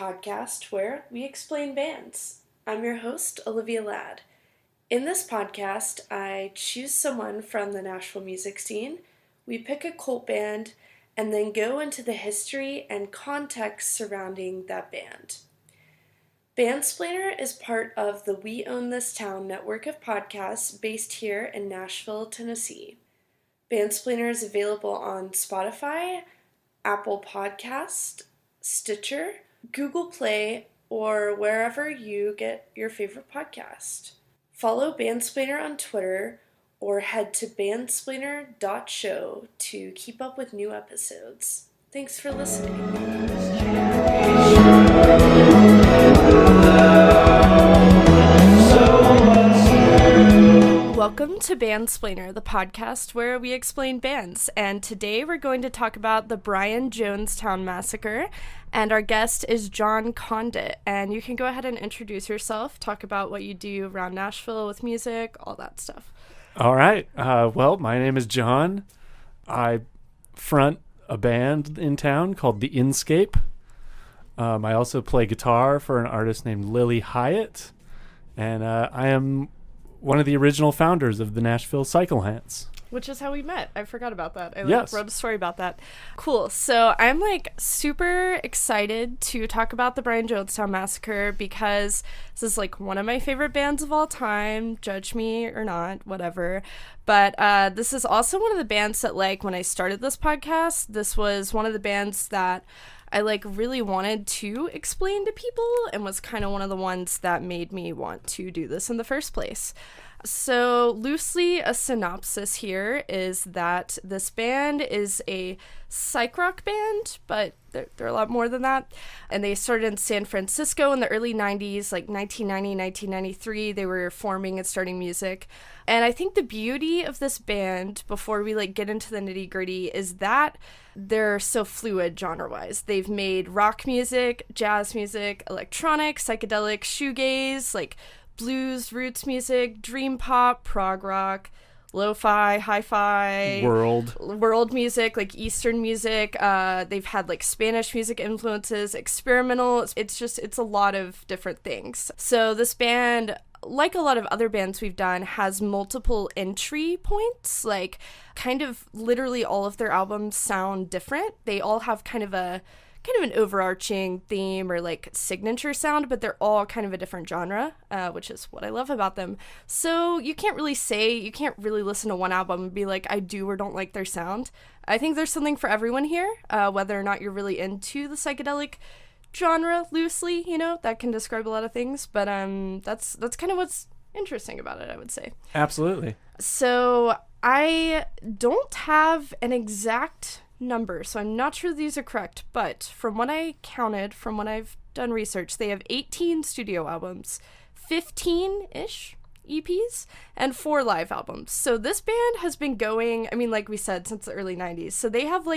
podcast where we explain bands. I'm your host, Olivia Ladd. In this podcast, I choose someone from the Nashville music scene, we pick a cult band, and then go into the history and context surrounding that band. Bandsplainer is part of the We Own This Town network of podcasts based here in Nashville, Tennessee. Bandsplainer is available on Spotify, Apple Podcast, Stitcher, Google Play, or wherever you get your favorite podcast. Follow Bandsplainer on Twitter or head to bandsplainer.show to keep up with new episodes. Thanks for listening. Welcome to Bandsplainer, the podcast where we explain bands, and today we're going to talk about the Brian Jonestown Massacre, and our guest is John Condit, and you can go ahead and introduce yourself, talk about what you do around Nashville with music, all that stuff. All right. Well, my name is John. I front a band in town called the Inscape. I also play guitar for an artist named Lilly Hiatt, and I am one of the original founders of the Nashville Cycle Hands. Which is how we met. I forgot about that. I Yes. wrote a story about that. Cool. So I'm super excited to talk about the Brian Jonestown Massacre because this is one of my favorite bands of all time. Judge me or not, whatever. But this is also one of the bands that when I started this podcast, this was one of the bands that I really wanted to explain to people and was kind of one of the ones that made me want to do this in the first place. So loosely, a synopsis here is that this band is a psych rock band, but they're a lot more than that. And they started in San Francisco in the early 90s, 1990, 1993. They were forming and starting music. And I think the beauty of this band, before we get into the nitty gritty, is that they're so fluid genre-wise. They've made rock music, jazz music, electronic, psychedelic, shoegaze, blues, roots music, dream pop, prog rock, lo-fi, hi-fi, world music, Eastern music. They've had Spanish music influences, experimental. It's a lot of different things. So this band, like a lot of other bands we've done, has multiple entry points. Kind of literally all of their albums sound different. They all have kind of an overarching theme or signature sound, but they're all kind of a different genre, which is what I love about them. So you can't really listen to one album and be I do or don't like their sound. I think there's something for everyone here, whether or not you're really into the psychedelic genre loosely, that can describe a lot of things, but that's kind of what's interesting about it, I would say. Absolutely. So I don't have an exact number, so I'm not sure these are correct, but from what I counted, from what I've done research, they have 18 studio albums, 15-ish EPs, and 4 live albums. So this band has been going, like we said, since the early 90s, so they have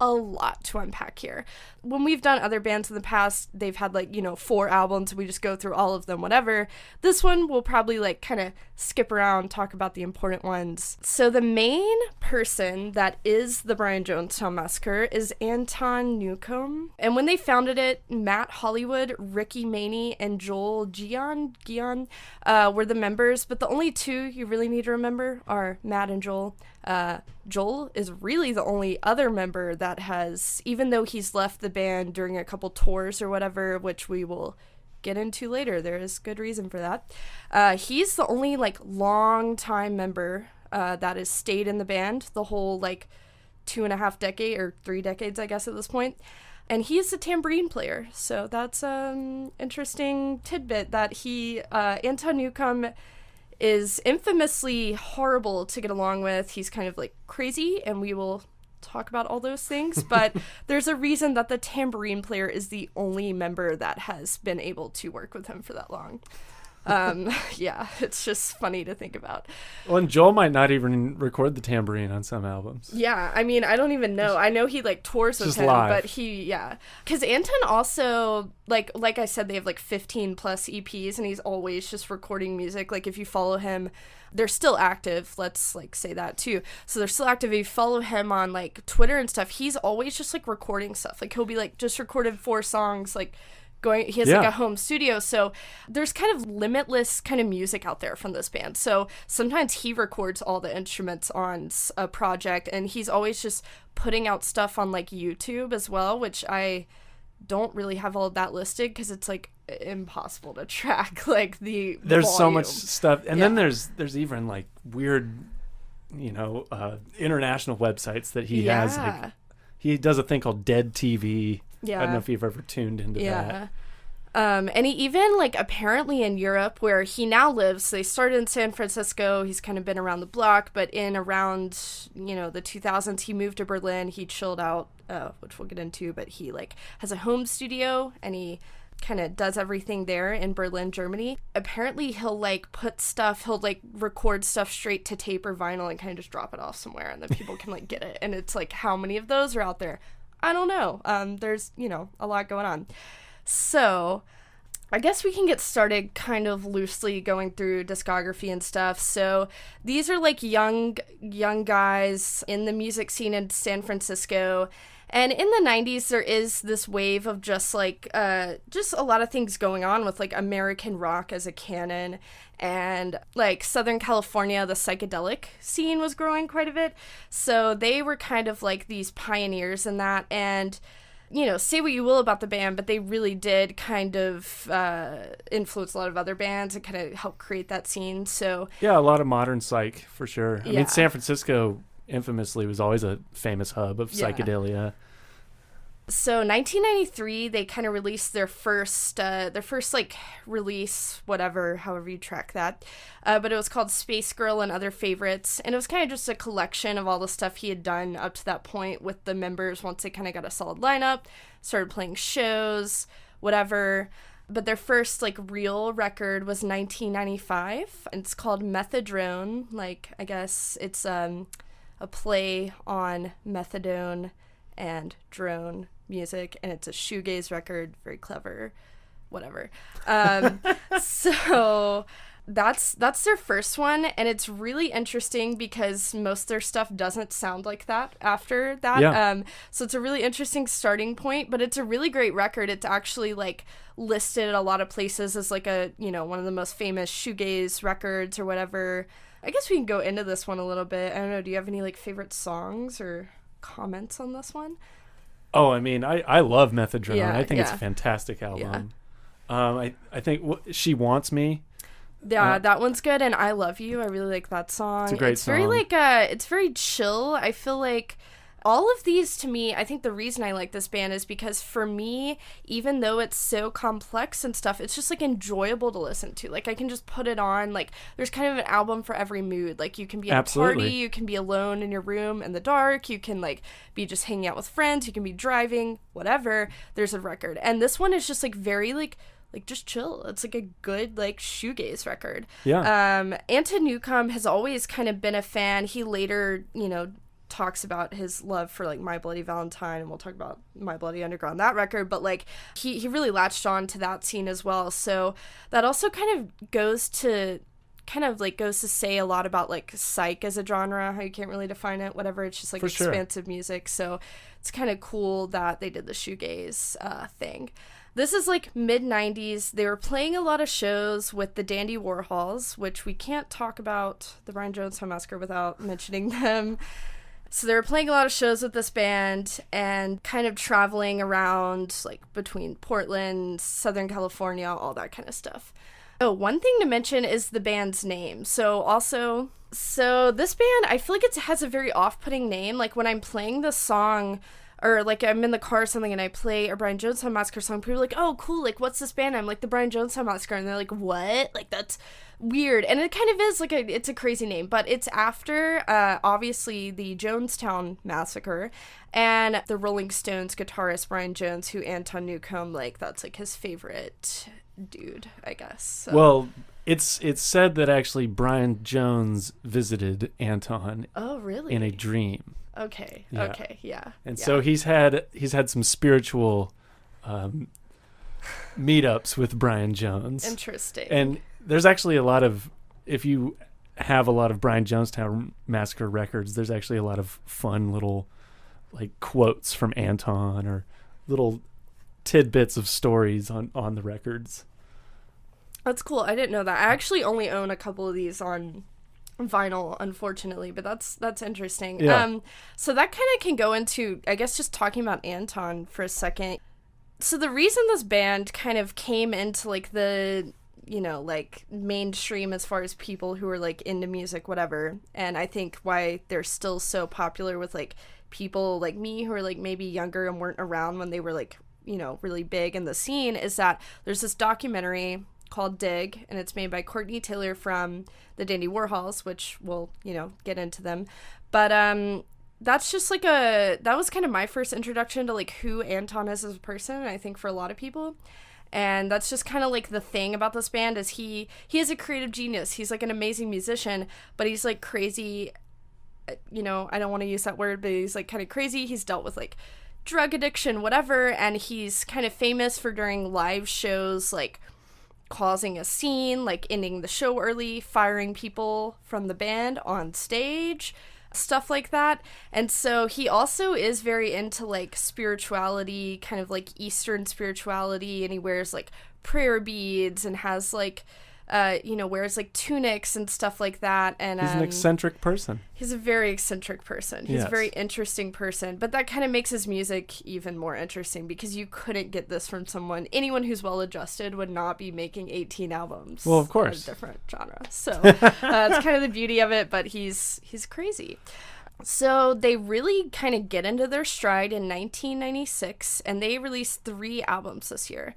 a lot to unpack here. When we've done other bands in the past, they've had 4 albums, we just go through all of them, whatever. This one we'll probably kind of skip around, talk about the important ones. So the main person that is the Brian Jonestown Massacre is Anton Newcomb, and when they founded it, Matt Hollywood, Ricky Maney, and Joel Gion were the members, but the only 2 you really need to remember are Matt and Joel. Joel is really the only other member that has, even though he's left the band during a couple tours or whatever, which we will get into later, there is good reason for that. He's the only long time member that has stayed in the band the whole 2.5 decades or 3 decades, I guess, at this point. And he is a tambourine player, so that's an interesting tidbit that Anton Newcomb is infamously horrible to get along with. He's kind of crazy, and we will talk about all those things, but there's a reason that the tambourine player is the only member that has been able to work with him for that long. Yeah, it's just funny to think about. Well, and Joel might not even record the tambourine on some albums. Yeah, I don't even know. I know he tours with him, live. But because Anton also like I said, they have 15 plus EPs, and he's always just recording music. If you follow him, they're still active. Let's say that too. So they're still active. If you follow him on Twitter and stuff, he's always just recording stuff. He'll be just recorded 4 songs he has like a home studio, so there's kind of limitless kind of music out there from this band. So sometimes he records all the instruments on a project, and he's always just putting out stuff on like YouTube as well, which I don't really have all of that listed because it's like impossible to track like there's volume. So much stuff, and then there's even like weird international websites that he has. Like, he does a thing called Dead TV. I don't know if you've ever tuned into that. And he even, like, apparently in Europe, where he now lives, they started in San Francisco, he's kind of been around the block, but in around, the 2000s, he moved to Berlin, he chilled out, which we'll get into, but he, like, has a home studio, and he kind of does everything there in Berlin, Germany. Apparently, he'll, like, record stuff straight to tape or vinyl and kind of just drop it off somewhere, and then people can, like, get it. And it's, like, how many of those are out there? I don't know. There's, a lot going on. So, I guess we can get started kind of loosely going through discography and stuff. So, these are like young guys in the music scene in San Francisco. And in the 90s, there is this wave of just like, just a lot of things going on with like American rock as a canon. And like Southern California, the psychedelic scene was growing quite a bit. So they were kind of like these pioneers in that. And, say what you will about the band, but they really did kind of influence a lot of other bands and kind of help create that scene. So yeah, a lot of modern psych for sure. I mean, San Francisco infamously was always a famous hub of psychedelia. So 1993, they kind of released their first like release, however you track that. But it was called Space Girl and Other Favorites. And it was kind of just a collection of all the stuff he had done up to that point with the members once they kind of got a solid lineup, started playing shows, whatever. But their first like real record was 1995. And it's called Methadrone. Like, I guess it's a play on methadone and drone music, and it's a shoegaze record. Very clever, whatever. So that's their first one, and it's really interesting because most of their stuff doesn't sound like that after that. So it's a really interesting starting point, but it's a really great record. It's actually like listed at a lot of places as like a one of the most famous shoegaze records or whatever. I guess we can go into this one a little bit. I don't know, do you have any like favorite songs or comments on this one? Oh, I mean, I love Methadrone. I think it's a fantastic album. I think She Wants Me. Yeah, that one's good, and I Love You. I really like that song. It's a great song. Very like it's very chill. I feel like all of these, to me, I think the reason I like this band is because for me, even though it's so complex and stuff, it's just like enjoyable to listen to. Like I can just put it on. Like there's kind of an album for every mood. Like you can be at a party, you can be alone in your room in the dark, you can like be just hanging out with friends, you can be driving, whatever. There's a record. And this one is just like very like just chill. It's like a good like shoegaze record. Yeah. Anton Newcomb has always kind of been a fan. He later, talks about his love for like My Bloody Valentine, and we'll talk about My Bloody Underground, that record, but like he really latched on to that scene as well. So that also kind of goes to say a lot about like psych as a genre, how you can't really define it, whatever. It's just like expansive music. So it's kind of cool that they did the shoegaze thing. This is like mid-90s. They were playing a lot of shows with the Dandy Warhols, which we can't talk about the Brian Jonestown Massacre without mentioning them. So they were playing a lot of shows with this band and kind of traveling around like between Portland, Southern California, all that kind of stuff. Oh, one thing to mention is the band's name. So this band, I feel like it has a very off-putting name. Like when I'm playing the song, or like I'm in the car or something and I play a Brian Jonestown Massacre song, people are like, oh, cool, like what's this band? I'm like, the Brian Jonestown Massacre. And they're like, what? Like that's weird. And it kind of is like it's a crazy name, but it's after obviously the Jonestown Massacre and the Rolling Stones guitarist Brian Jones, who Anton Newcomb, like that's like his favorite dude, I guess. So. Well, it's said that actually Brian Jones visited Anton. Oh, really? In a dream. Okay. Yeah. Okay. Yeah. And so he's had some spiritual meetups with Brian Jones. Interesting. And there's actually a lot of, if you have a lot of Brian Jonestown Massacre records, there's actually a lot of fun little like quotes from Anton or little tidbits of stories on the records. That's cool. I didn't know that. I actually only own a couple of these on vinyl, unfortunately, but that's interesting. Yeah. So that kind of can go into, I guess, just talking about Anton for a second. So the reason this band kind of came into like the, you know, like mainstream as far as people who are like into music, whatever, and I think why they're still so popular with like people like me who are like maybe younger and weren't around when they were like, you know, really big in the scene, is that there's this documentary called Dig, and it's made by Courtney Taylor from the Dandy Warhols, which we'll, you know, get into them. But that's just like that was kind of my first introduction to like who Anton is as a person, I think for a lot of people. And that's just kind of like the thing about this band is he is a creative genius. He's like an amazing musician, but he's like crazy, you know, I don't want to use that word, but he's like kind of crazy. He's dealt with like drug addiction, whatever, and he's kind of famous for during live shows like causing a scene, like ending the show early, firing people from the band on stage, stuff like that. And so he also is very into like spirituality, kind of like Eastern spirituality, and he wears like prayer beads and has like you know, wears like tunics and stuff like that. And he's an eccentric person. He's a very eccentric person. He's Yes. a very interesting person, but that kind of makes his music even more interesting because you couldn't get this from anyone who's well adjusted would not be making 18 albums. Well, of course. Of different genre. So it's kind of the beauty of it, but he's crazy. So they really kind of get into their stride in 1996, and they released 3 albums this year.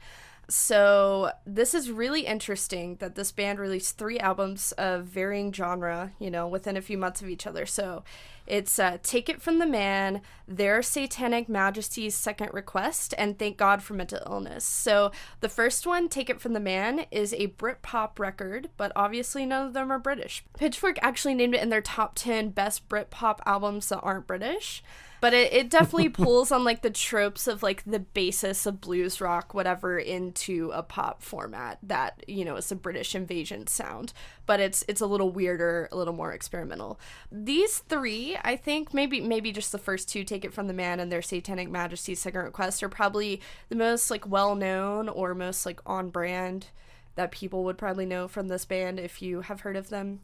So this is really interesting that this band released 3 albums of varying genre, you know, within a few months of each other. So it's Take It From the Man, Their Satanic Majesty's Second Request, and Thank God for Mental Illness. So the first one, Take It From the Man, is a Britpop record, but obviously none of them are British. Pitchfork actually named it in their top 10 best Britpop albums that aren't British. But it definitely pulls on, like, the tropes of, like, the basis of blues rock, whatever, into a pop format that, you know, is a British invasion sound. But it's a little weirder, a little more experimental. These 3, I think, maybe just the first 2, Take It From the Man and Their Satanic Majesty's Second Request, are probably the most, like, well-known or most, like, on-brand that people would probably know from this band if you have heard of them.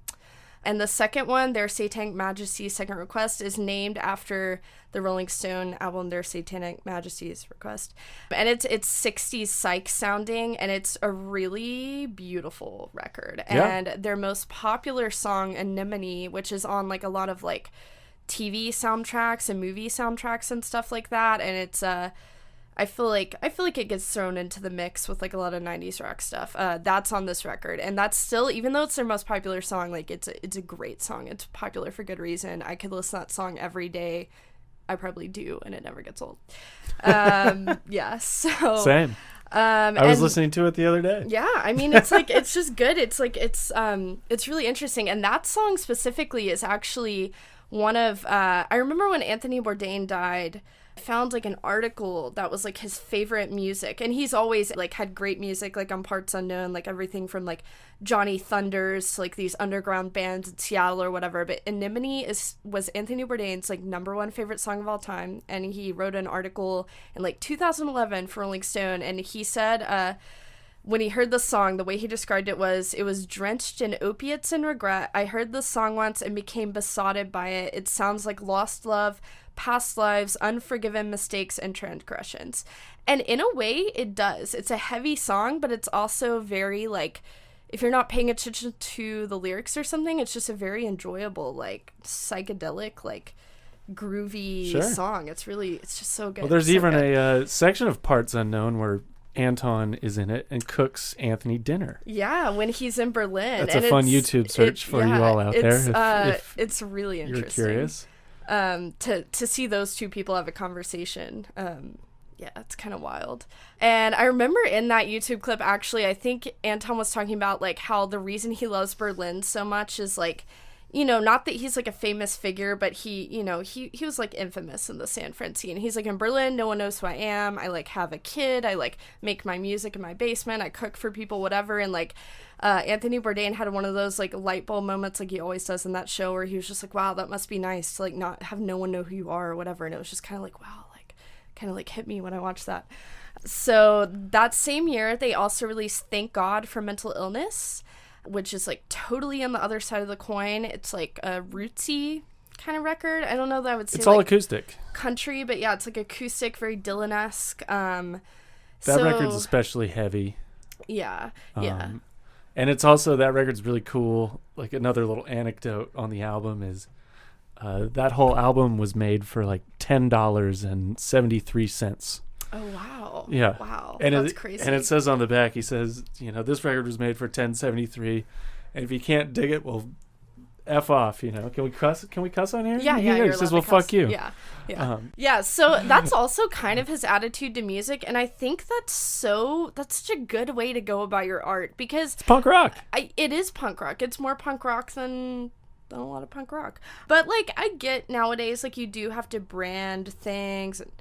And the second one, Their Satanic Majesty's Second Request, is named after the Rolling Stone album Their Satanic Majesty's Request. And it's 60s psych sounding, and it's a really beautiful record. Yeah. And their most popular song, Anemone, which is on like a lot of like TV soundtracks and movie soundtracks and stuff like that. And it's I feel like it gets thrown into the mix with like a lot of 90s rock stuff. That's on this record, and that's still, even though it's their most popular song, like it's a great song. It's popular for good reason. I could listen to that song every day. I probably do, and it never gets old. Yeah, so Same. I was listening to it the other day. Yeah, I mean, it's like it's just good. It's like it's really interesting, and that song specifically is actually one of I remember when Anthony Bourdain died, I found like an article that was like his favorite music, and he's always like had great music, like on Parts Unknown, like everything from like Johnny Thunders to like these underground bands in Seattle or whatever. But Anemone was Anthony Bourdain's like #1 favorite song of all time, and he wrote an article in like 2011 for Rolling Stone, and he said when he heard the song, the way he described it was drenched in opiates and regret. I heard the song once and became besotted by it. It sounds like lost love, past lives, unforgiven mistakes, and transgressions. And in a way, it does. It's a heavy song, but it's also very, like, if you're not paying attention to the lyrics or something, it's just a very enjoyable, like, psychedelic, like, groovy song. It's just so good. Well, there's so even good. a section of Parts Unknown where Anton is in it and cooks Anthony dinner. Yeah, when he's in Berlin. That's a fun YouTube search for you all out there. If it's really interesting. You're curious. To see those two people have a conversation. Yeah, it's kind of wild. And I remember in that YouTube clip, actually, I think Anton was talking about like how the reason he loves Berlin so much is like, you know, not that he's like a famous figure, but he was like infamous in the San Fran scene. He's like, in Berlin, no one knows who I am. I like have a kid. I like make my music in my basement. I cook for people, whatever. And like, Anthony Bourdain had one of those like light bulb moments like he always does in that show where he was just like, wow, that must be nice to like not have no one know who you are or whatever. And it was just kind of like, wow, like kind of like hit me when I watched that. So that same year, they also released Thank God for Mental Illness, which is like totally on the other side of the coin. It's like a rootsy kind of record. I don't know that I would say it's all like acoustic. country, but yeah, it's like acoustic, very Dylan-esque. That so, record's especially heavy. Yeah. And it's also, that record's really cool. Like another little anecdote on the album is that whole album was made for like $10.73. Oh, wow. Yeah. Wow. And that's crazy. And it says on the back, he says, this record was made for $10.73, and if you can't dig it, well, F off, Can we cuss? Can we cuss on here? Yeah. He says, well, fuck you. Yeah. Yeah. So that's also kind of his attitude to music, and I think that's such a good way to go about your art, because it's punk rock. It is punk rock. It's more punk rock than a lot of punk rock. But like, I get nowadays, like, you do have to brand things and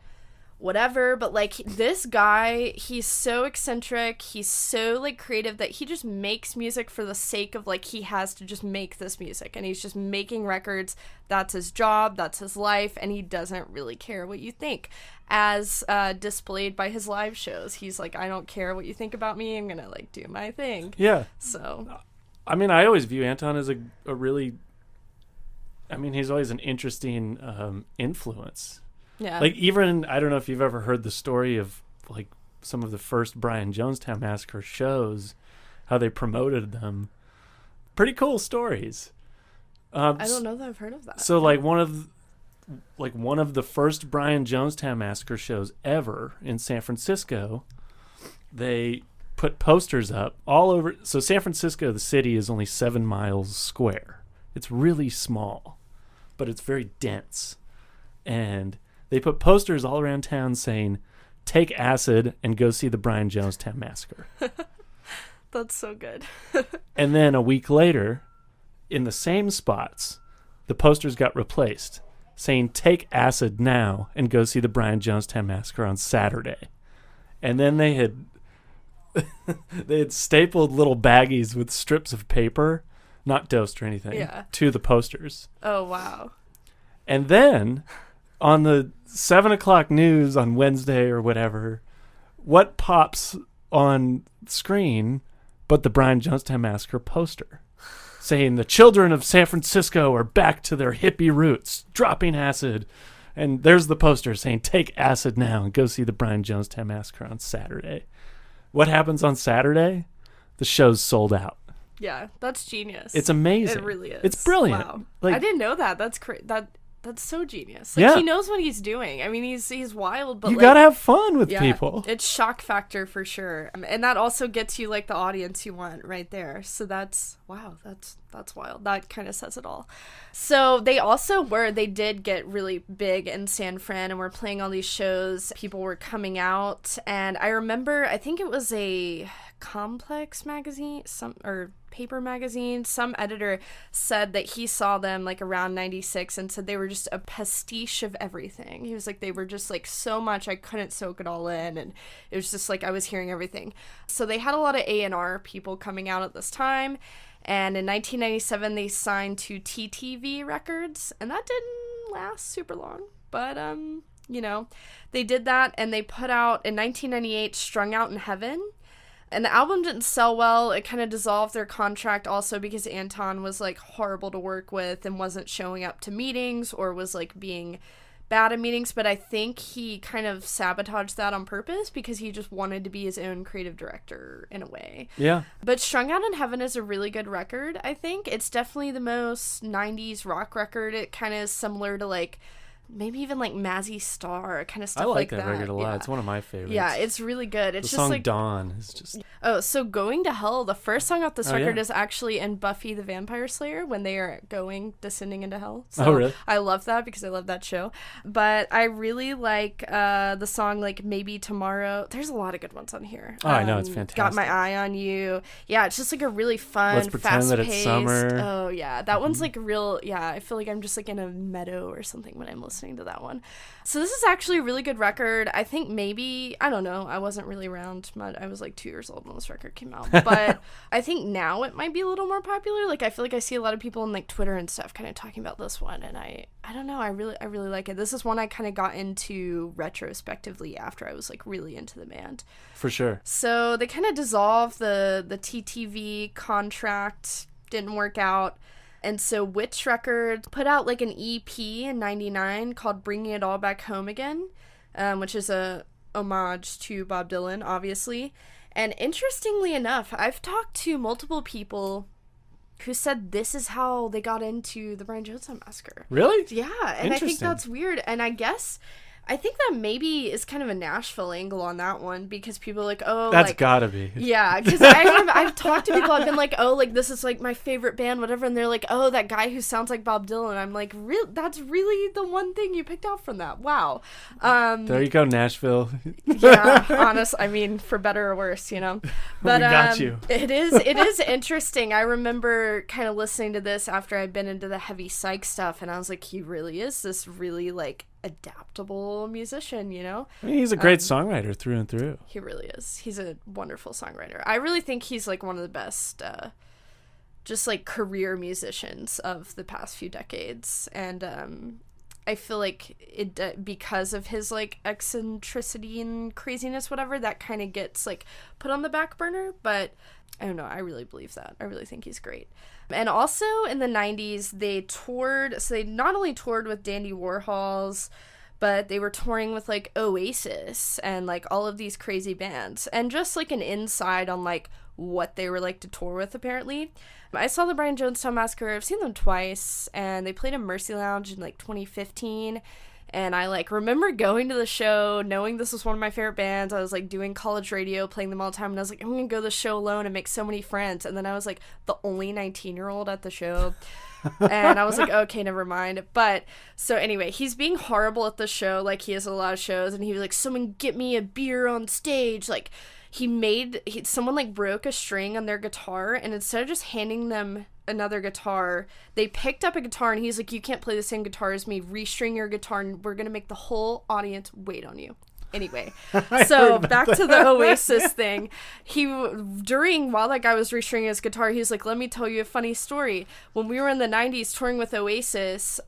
whatever, but like, this guy, he's so eccentric, he's so like creative, that he just makes music for the sake of like, he has to just make this music, and he's just making records. That's his job, that's his life, and he doesn't really care what you think, as displayed by his live shows. He's like, I don't care what you think about me, I'm gonna like do my thing. Yeah. So I mean, I always view Anton as a really, he's always an interesting influence. yeah, Like, even, I don't know if you've ever heard the story of like some of the first Brian Jonestown Massacre shows, how they promoted them. Pretty cool stories. I don't know that I've heard of that. So like one of the first Brian Jonestown Massacre shows ever in San Francisco, they put posters up all over. So San Francisco, the city, is only 7 miles square. It's really small, but it's very dense. And they put posters all around town saying, take acid and go see the Brian Jonestown Massacre. That's so good. And then a week later, in the same spots, the posters got replaced, saying, take acid now and go see the Brian Jonestown Massacre on Saturday. And then they had stapled little baggies with strips of paper, not dosed or anything, to the posters. Oh, wow. And then on the 7 o'clock news on Wednesday or whatever, what pops on screen but the Brian Jonestown Massacre poster saying the children of San Francisco are back to their hippie roots, dropping acid. And there's the poster saying, take acid now and go see the Brian Jonestown Massacre on Saturday. What happens on Saturday? The show's sold out. Yeah, that's genius. It's amazing. It really is. It's brilliant. Wow. Like, I didn't know that. That's that's so genius. Like, he knows what he's doing. I mean, he's wild, but you gotta have fun with people. It's shock factor for sure, and that also gets you like the audience you want right there. So that's wild. That kind of says it all. So they did get really big in San Fran, and were playing all these shows. People were coming out, and I remember, I think it was a Complex magazine, paper magazine, some editor said that he saw them like around 96 and said they were just a pastiche of everything. He was like, they were just like so much, I couldn't soak it all in, and it was just like I was hearing everything. So they had a lot of A&R people coming out at this time, and in 1997 they signed to TTV Records, and that didn't last super long, but they did that, and they put out in 1998 Strung Out in Heaven. And the album didn't sell well. It kind of dissolved their contract also because Anton was like horrible to work with and wasn't showing up to meetings, or was like being bad at meetings. But I think he kind of sabotaged that on purpose because he just wanted to be his own creative director in a way. Yeah. But Strung Out in Heaven is a really good record, I think. It's definitely the most 90s rock record. It kind of is similar to like maybe even like Mazzy Star, kind of stuff like that. I like that record a lot. Yeah. It's one of my favorites. Yeah, it's really good. It's the just song like Dawn is just. Oh, so Going to Hell, the first song off this record is actually in Buffy the Vampire Slayer when they are descending into hell. So really? I love that because I love that show. But I really like the song like Maybe Tomorrow. There's a lot of good ones on here. Oh, I know, it's fantastic. Got My Eye on You. Yeah, it's just like a really fun, Let's Pretend fast-paced. That It's Summer. Oh yeah, that one's like real. Yeah, I feel like I'm just like in a meadow or something when I'm listening listening to that one. So this is actually a really good record. I think maybe, I don't know, I wasn't really around much. I was like 2 years old when this record came out. But I think now it might be a little more popular. Like, I feel like I see a lot of people on like Twitter and stuff kind of talking about this one, and I don't know, I really like it. This is one I kind of got into retrospectively after I was like really into the band. For sure. So they kind of dissolved the TTV contract, didn't work out. And so Witch Records put out like an EP in 99 called Bringing It All Back Home Again, which is a homage to Bob Dylan, obviously. And interestingly enough, I've talked to multiple people who said this is how they got into the Brian Jonestown Massacre. Really? Yeah, and I think that's weird. And I think that maybe is kind of a Nashville angle on that one, because people are like, oh, that's like, gotta be. Yeah, because I've talked to people, I've been like, oh, like, this is like my favorite band, whatever, and they're like, oh, that guy who sounds like Bob Dylan. I'm like, that's really the one thing you picked out from that. Wow. There you go, Nashville. Yeah, honest. I mean, for better or worse, you know. But we got you. It is interesting. I remember kind of listening to this after I'd been into the heavy psych stuff, and I was like, he really is this really like adaptable musician, you know. I mean, he's a great songwriter through and through. He really is. He's a wonderful songwriter. I really think he's like one of the best just like career musicians of the past few decades, and I feel like it because of his like eccentricity and craziness, whatever, that kind of gets like put on the back burner. But I don't know, I really believe that. I really think he's great. And also in the 90s, they toured, so they not only toured with Dandy Warhols, but they were touring with like Oasis and like all of these crazy bands. And just like an insight on like what they were like to tour with, apparently. I saw the Brian Jonestown Massacre. I've seen them twice, and they played in Mercy Lounge in like 2015. And I like remember going to the show, knowing this was one of my favorite bands. I was like doing college radio, playing them all the time, and I was like, I'm gonna go to the show alone and make so many friends. And then I was like the only 19-year-old at the show. And I was like, okay, never mind. But so anyway, he's being horrible at the show, like he has a lot of shows, and he was like, someone get me a beer on stage. Like someone like broke a string on their guitar, and instead of just handing them another guitar, they picked up a guitar, and he's like, you can't play the same guitar as me, restring your guitar, and we're gonna make the whole audience wait on you. Anyway, so back to the Oasis thing. While that guy was restringing his guitar, he was like, let me tell you a funny story. When we were in the 90s touring with Oasis,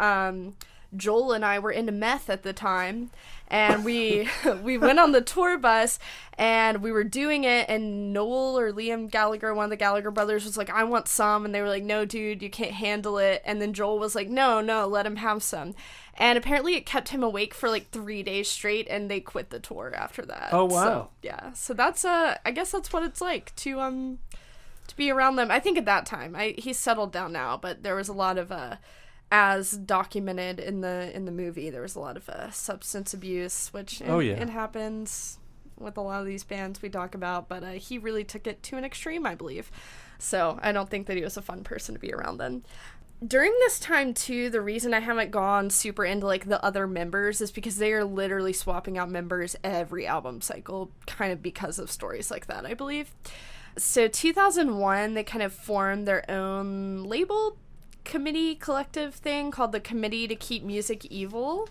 Joel and I were into meth at the time, and we went on the tour bus, and we were doing it, and Noel or Liam Gallagher, one of the Gallagher brothers, was like, I want some, and they were like, no, dude, you can't handle it. And then Joel was like, no, let him have some. And apparently it kept him awake for like 3 days straight, and they quit the tour after that. Oh, wow. So, yeah, so that's I guess that's what it's like to be around them. I think at that time, he's settled down now, but there was a lot of as documented in the movie, there was a lot of substance abuse, which it happens with a lot of these bands we talk about, but he really took it to an extreme, I believe. So I don't think that he was a fun person to be around then. During this time too, the reason I haven't gone super into like the other members is because they are literally swapping out members every album cycle, kind of because of stories like that, I believe. So 2001, they kind of formed their own label committee collective thing called the Committee to Keep Music Evil.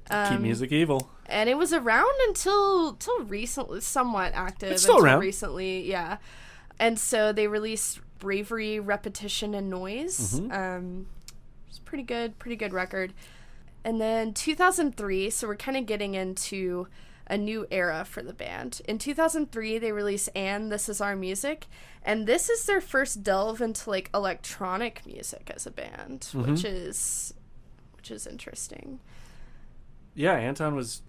Keep Music Evil. And it was around until recently, somewhat active. It's still around. Recently, yeah. And so they released Bravery, Repetition, and Noise. Mm-hmm. It's pretty good record. And then 2003, so we're kind of getting into a new era for the band. In 2003, they released And This Is Our Music, and this is their first delve into like electronic music as a band, mm-hmm. which is interesting. Yeah, Anton was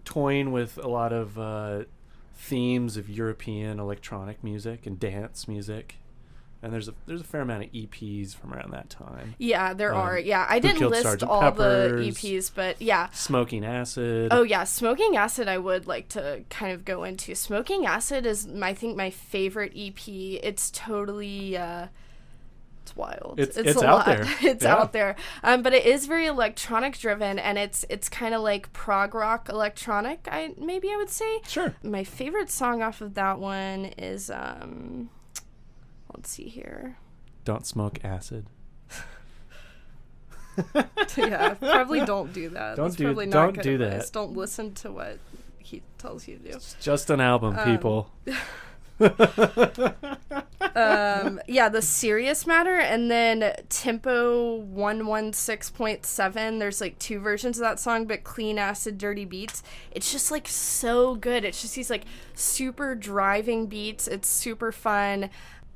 toying with a lot of themes of European electronic music and dance music. And there's a fair amount of EPs from around that time. Yeah, there are. Yeah, I didn't list Sergeant all Pepper's, the EPs, but yeah. Smoking Acid. Oh yeah, Smoking Acid I would like to kind of go into. Smoking Acid is, I think, my favorite EP. It's totally, it's wild. It's a out lot. there. It's out there. But it is very electronic driven, and it's kind of like prog rock electronic, I would say. Sure. My favorite song off of that one is, let's see here. Don't Smoke Acid. Yeah, probably don't do that. Don't That's do- probably not don't good do advice. that. Don't listen to what he tells you to do. It's just an album, people. Yeah, the Serious Matter, and then Tempo 116.7. There's like two versions of that song, but Clean Acid Dirty Beats. It's just like so good. It's just these like super driving beats. It's super fun.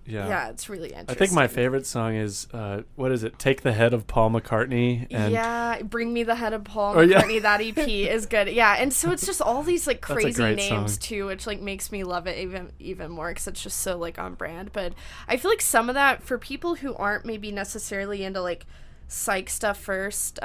Yeah, it's really interesting. I think my favorite song is, what is it? Take the Head of Paul McCartney. And yeah, Bring Me the Head of Paul McCartney. That EP is good. Yeah, and so it's just all these like crazy names song. too, which like makes me love it even more because it's just so like on brand. But I feel like some of that for people who aren't maybe necessarily into like psych stuff first,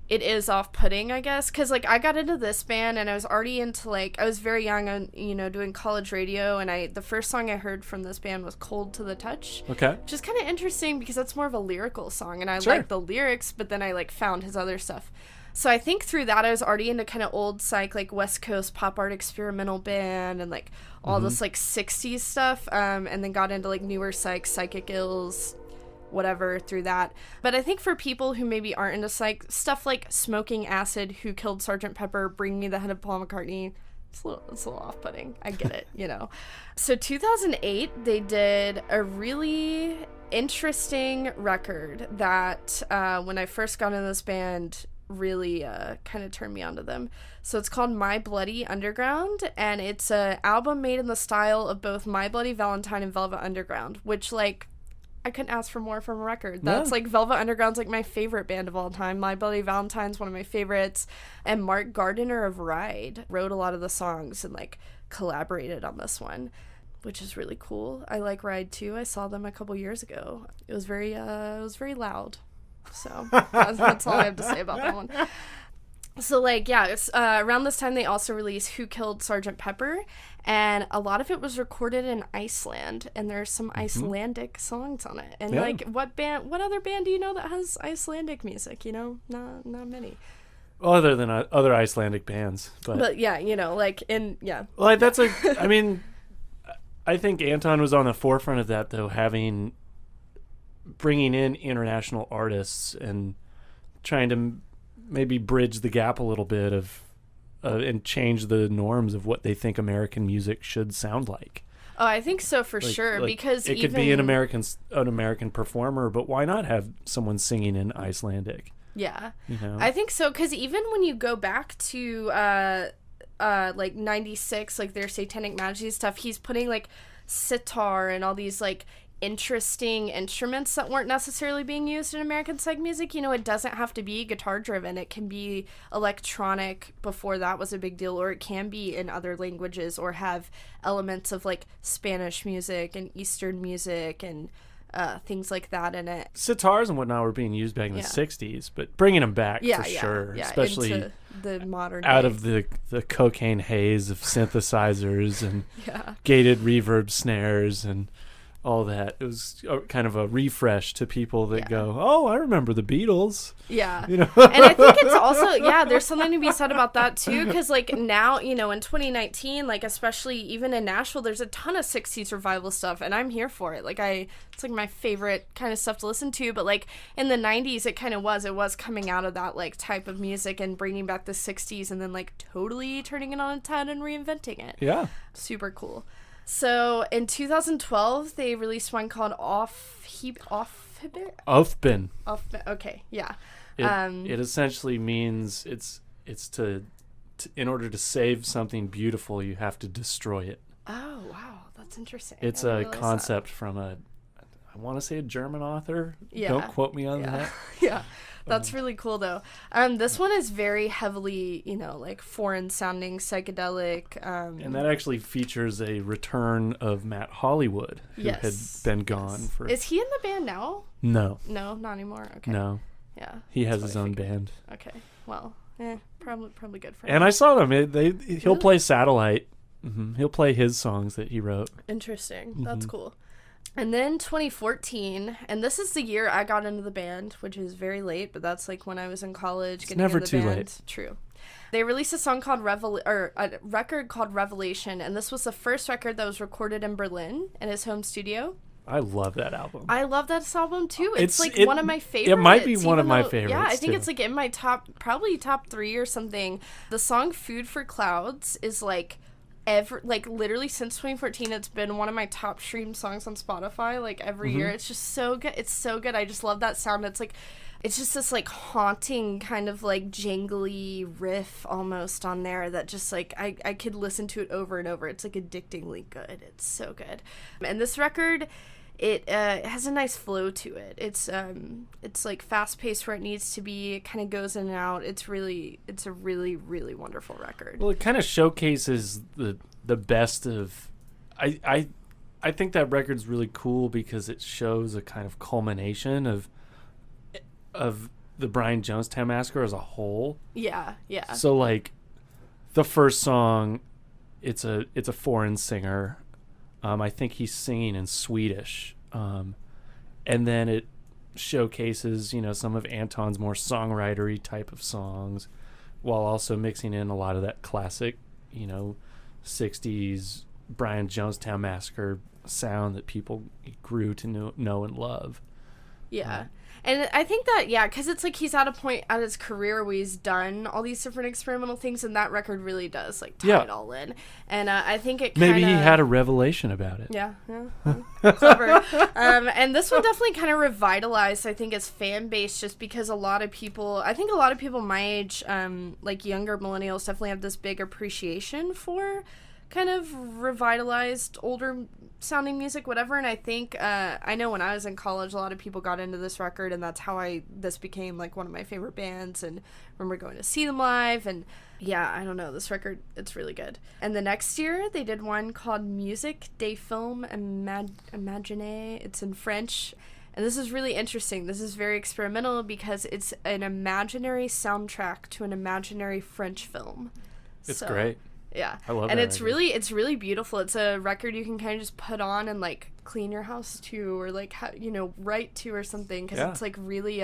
it is off-putting, I guess, because like I got into this band and I was already into like I was very young on doing college radio, and the first song I heard from this band was Cold to the Touch. Okay. Which is kind of interesting because that's more of a lyrical song, and I Sure. like the lyrics, but then I like found his other stuff. So I think through that I was already into kind of old psych, like West Coast pop art experimental band and like all this like 60s stuff, and then got into like newer psych, Psychic Ills, whatever through that. But I think for people who maybe aren't into psych stuff like Smoking Acid, Who Killed Sergeant Pepper, Bring Me the Head of Paul McCartney, it's a little off-putting. I get it, So 2008, they did a really interesting record that when I first got into this band really kind of turned me onto them. So it's called My Bloody Underground, and it's an album made in the style of both My Bloody Valentine and Velvet Underground, which like I couldn't ask for more from a record. That's like Velvet Underground's like my favorite band of all time. My Bloody Valentine's one of my favorites. And Mark Gardiner of Ride wrote a lot of the songs and like collaborated on this one, which is really cool. I like Ride too. I saw them a couple years ago. It was very loud. So that's all I have to say about that one. So, like, yeah, it's around this time they also released Who Killed Sergeant Pepper, and a lot of it was recorded in Iceland, and there's some Icelandic songs on it. And, like, what other band do you know that has Icelandic music, Not many. Other than other Icelandic bands. But yeah, like, Well, that's I mean, I think Anton was on the forefront of that, though, bringing in international artists and trying to maybe bridge the gap a little bit and change the norms of what they think American music should sound like. Oh, I think so for sure, because it could be an American performer, but why not have someone singing in Icelandic? Yeah, I think so, because even when you go back to like 96, like their Satanic Majesty stuff, he's putting like sitar and all these like interesting instruments that weren't necessarily being used in American psych music. It doesn't have to be guitar driven. It can be electronic before that was a big deal, or it can be in other languages or have elements of like Spanish music and Eastern music and things like that in it. Sitars and whatnot were being used back in the 60s, but bringing them back for sure, especially into the modern out day. of the cocaine haze of synthesizers and gated reverb snares and all that. It was kind of a refresh to people that go, oh, I remember the Beatles. Yeah. And I think it's also, there's something to be said about that too, because like now, in 2019, like especially even in Nashville, there's a ton of 60s revival stuff, and I'm here for it. Like it's like my favorite kind of stuff to listen to, but like in the 90s, it was coming out of that like type of music and bringing back the 60s and then like totally turning it on its head and reinventing it. Yeah. Super cool. So in 2012, they released one called Aufbin. Okay, yeah. It essentially means it's to in order to save something beautiful, you have to destroy it. Oh wow, that's interesting. It's a concept from I want to say a German author. Yeah. Don't quote me on that. Yeah. That's really cool, though. This one is very heavily, like foreign-sounding psychedelic. And that actually features a return of Matt Hollywood, who had been gone for... Is he in the band now? No. No, not anymore? Okay. No. Yeah. He has his own band. Okay. Well, probably good for him. And I saw them. He'll play Satellite. Mm-hmm. He'll play his songs that he wrote. Interesting. Mm-hmm. That's cool. And then 2014, and this is the year I got into the band, which is very late, but that's like when I was in college. It's never too late. True. They released a song called a record called Revelation, and this was the first record that was recorded in Berlin in his home studio. I love that album. I love that album too. It's one of my favorites. It might be one of my favorites. Yeah, I think too. it's like in my probably top 3 or something. The song "Food for Clouds" is like literally since 2014, it's been one of my top streamed songs on Spotify. Like every year, it's just so good. It's so good. I just love that sound. It's just this like haunting kind of like jangly riff almost on there that just like I could listen to it over and over. It's like addictingly good. It's so good. And this record, it has a nice flow to it. It's like fast paced where it needs to be. It kind of goes in and out. It's a really, really wonderful record. Well, it kind of showcases the best of. I think that record's really cool because it shows a kind of culmination of the Brian Jonestown Massacre as a whole. Yeah. So like, the first song, it's a foreign singer. I think he's singing in Swedish. And then it showcases, some of Anton's more songwritery type of songs, while also mixing in a lot of that classic, 60s Brian Jonestown Massacre sound that people grew to know and love. Yeah. And I think that, because it's like he's at a point at his career where he's done all these different experimental things, and that record really does, like, tie it all in. And I think it kind of... Maybe he had a revelation about it. Yeah. Clever. And this one definitely kind of revitalized, I think, his fan base, just because a lot of people my age, like younger millennials, definitely have this big appreciation for kind of revitalized older sounding music, whatever. And I think I know when I was in college, a lot of people got into this record, and that's how this became like one of my favorite bands. And I remember going to see them live, and I don't know, this record, it's really good. And the next year they did one called Musique des Films Imaginés. It's in French, and this is really interesting. This is very experimental because it's an imaginary soundtrack to an imaginary French film. It's great. Yeah. I love and that it's really beautiful. It's a record you can kind of just put on and like clean your house to, or like write to or something, because it's like really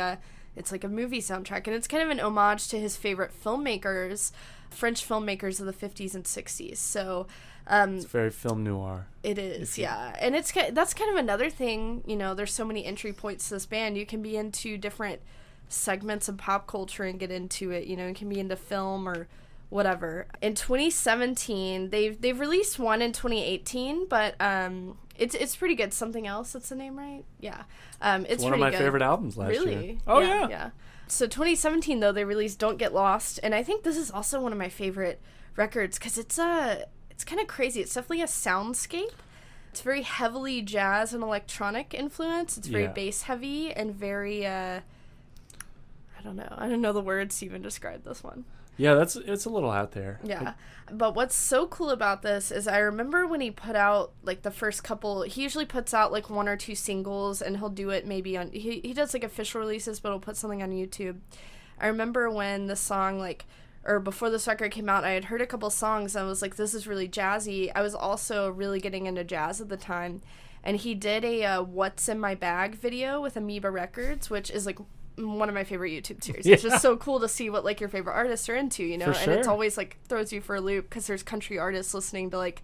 it's like a movie soundtrack, and it's kind of an homage to his favorite filmmakers, French filmmakers of the 50s and 60s. So it's very film noir. It is, yeah. And that's kind of another thing, there's so many entry points to this band. You can be into different segments of pop culture and get into it, you can be into film or whatever. In 2017, they've released one in 2018, but it's pretty good. Something Else, that's the name, right? Yeah. It's one of my favorite albums last year. Really? Oh yeah. So 2017 though, they released Don't Get Lost, and I think this is also one of my favorite records because it's kind of crazy. It's definitely a soundscape. It's very heavily jazz and electronic influence. It's very bass heavy and very I don't know the words to even describe this one. Yeah, it's a little out there. Yeah. But what's so cool about this is I remember when he put out like the first couple, he usually puts out like 1 or 2 singles, and he'll do it maybe on, he does like official releases, but he'll put something on YouTube. I remember when the song or before this record came out, I had heard a couple songs and I was like, this is really jazzy. I was also really getting into jazz at the time. And he did a What's in My Bag video with Amoeba Records, which is like one of my favorite YouTube series. It's just so cool to see what like your favorite artists are into, For sure. and it's always like throws you for a loop because there's country artists listening to like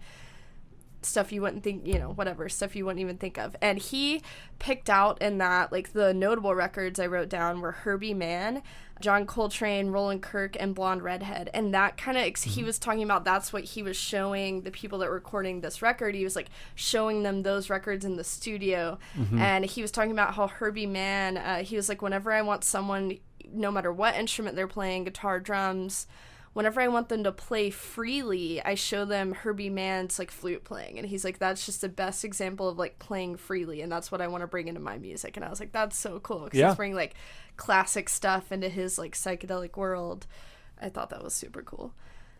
stuff you wouldn't think, whatever stuff you wouldn't even think of. And he picked out in that, like, the notable records I wrote down were Herbie Mann, John Coltrane, Roland Kirk, and Blonde Redhead. And that kind of, he was talking about, that's what he was showing the people that were recording this record. He was, like, showing them those records in the studio. Mm-hmm. And he was talking about how Herbie Mann, he was like, whenever I want someone, no matter what instrument they're playing, guitar, drums, whenever I want them to play freely, I show them Herbie Mann's, like, flute playing. And he's like, that's just the best example of, like, playing freely, and that's what I want to bring into my music. And I was like, that's so cool, because he's bringing, like, classic stuff into his, like, psychedelic world. I thought that was super cool.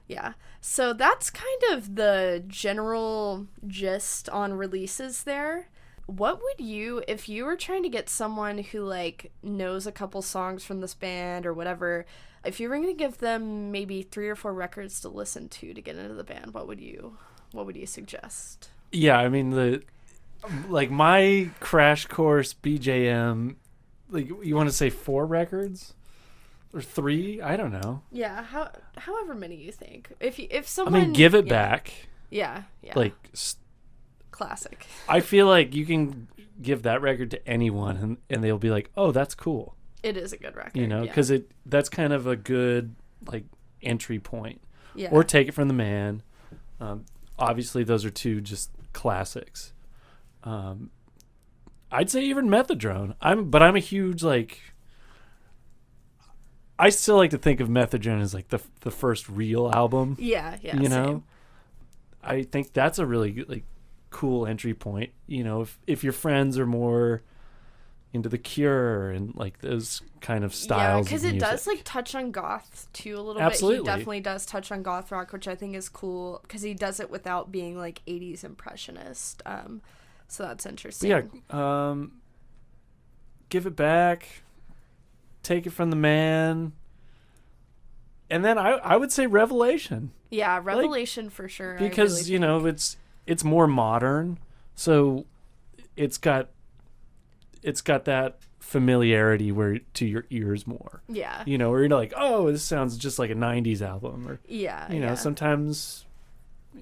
Yeah. So that's kind of the general gist on releases there. What would you, if you were trying to get someone who, like, knows a couple songs from this band or whatever, if you were going to give them maybe 3 or 4 records to listen to get into the band, what would you suggest? Yeah, I mean, my crash course BJM, like, you want to say 4 records or 3? I don't know. Yeah, however many you think. If someone, I mean, Give It Back. Yeah. Like, Classic. I feel like you can give that record to anyone and they'll be like, oh, that's cool. It is a good record. You know, because that's kind of a good like entry point. Yeah. Or Take It From the Man. Obviously, those are two just classics. I'd say even Methadrone. I'm a huge like. I still like to think of Methadrone as like the first real album. Yeah. You know, same. I think that's a really like cool entry point. You know, if your friends are more into The Cure and like those kind of styles. Yeah, because it does like touch on goth too a little Absolutely. bit. He definitely does touch on goth rock, which I think is cool because he does it without being like 80s impressionist. So that's interesting. Yeah. Give It Back. Take It From the Man. And then I would say Revelation. Yeah, Revelation for sure. Because, you know, it's more modern. So it's got that familiarity where to your ears more. Yeah. You know, where you're like, oh, this sounds just like a 90s album. Or, you know, sometimes,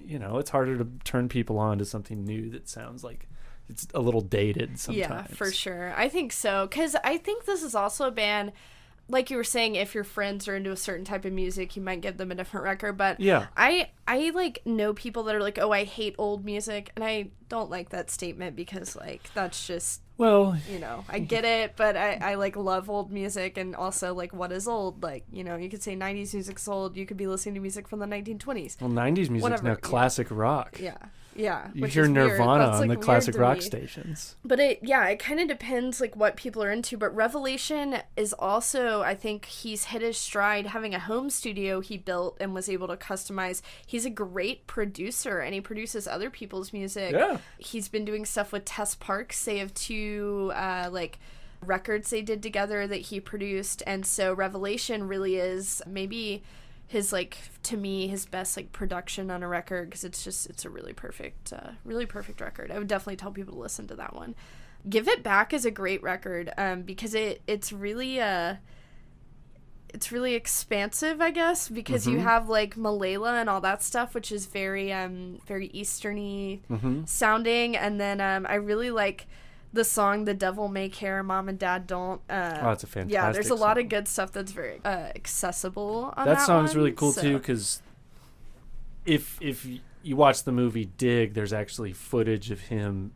you know, it's harder to turn people on to something new that sounds like it's a little dated sometimes. Yeah, for sure. I think so. Because I think this is also a band, like you were saying, if your friends are into a certain type of music, you might give them a different record. But yeah. I like know people that are like, oh, I hate old music. And I don't like that statement because like that's just, well, you know, I get it, but I like love old music. And also like what is old? Like, you know, you could say 90s music's old. You could be listening to music from the 1920s. Well, 90s music's now classic rock. Yeah. Yeah. You hear Nirvana on the classic rock me. Stations. But it kind of depends like what people are into. But Revelation is also, I think he's hit his stride having a home studio he built and was able to customize. He's a great producer and he produces other people's music. Yeah. He's been doing stuff with Tess Parks. They have two like records they did together that he produced. And so Revelation really is maybe his like, to me, his best like production on a record, because it's a really perfect record. I would definitely tell people to listen to that one. Give It Back is a great record because it's really expansive, I guess, because you have like Malala and all that stuff, which is very Easterny sounding, and then I really like the song "The Devil May Care, Mom and Dad Don't." It's a fantastic. Yeah, there's a song. lot of good stuff that's very accessible on that song's one, really cool too, because if you watch the movie Dig, there's actually footage of him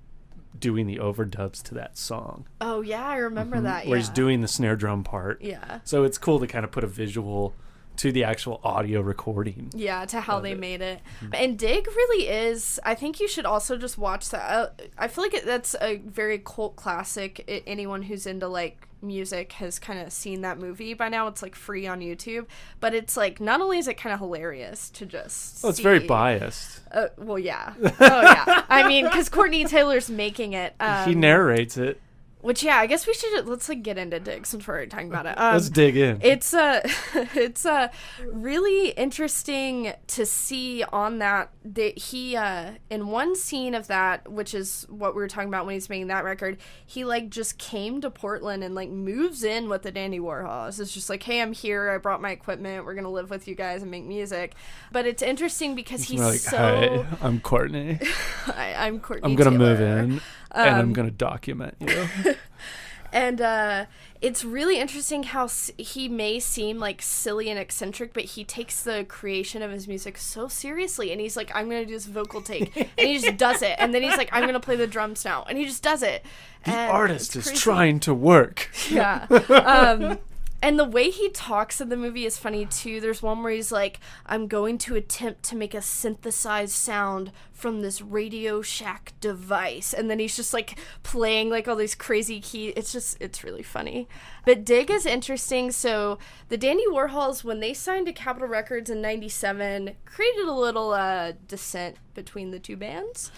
doing the overdubs to that song. Oh yeah, I remember that. Where he's doing the snare drum part. Yeah. So it's cool to kind of put a visual to the actual audio recording. Yeah, to how they made it. And Dig really is, I think you should also just watch that. I feel like that's a very cult classic. Anyone who's into like music has kind of seen that movie by now. It's like free on YouTube, but it's like, not only is it kind of hilarious to just it's very biased. Well, yeah. Oh yeah. I mean, because Courtney Taylor's making it. He narrates it. Which, yeah, I guess we should, let's like get into Dig since we're already talking about it. Let's dig in. It's really interesting to see on that he, in one scene of that, which is what we were talking about when he's making that record, he like just came to Portland and like moves in with the Dandy Warhols. It's just like, hey, I'm here, I brought my equipment, we're gonna live with you guys and make music. But it's interesting because he's like, so... Hi, I'm Courtney. I'm Courtney I'm gonna Taylor. move in. And I'm going to document you. And it's really interesting how he may seem like silly and eccentric, but he takes the creation of his music so seriously. And he's like, I'm going to do this vocal take. And he just does it. And then he's like, I'm going to play the drums now. And he just does it. The artist is trying to work. Yeah. And the way he talks in the movie is funny, too. There's one where he's like, I'm going to attempt to make a synthesized sound from this Radio Shack device. And then he's just, like, playing, like, all these crazy keys. It's really funny. But Dig is interesting. So the Dandy Warhols, when they signed to Capitol Records in 97, created a little dissent between the two bands.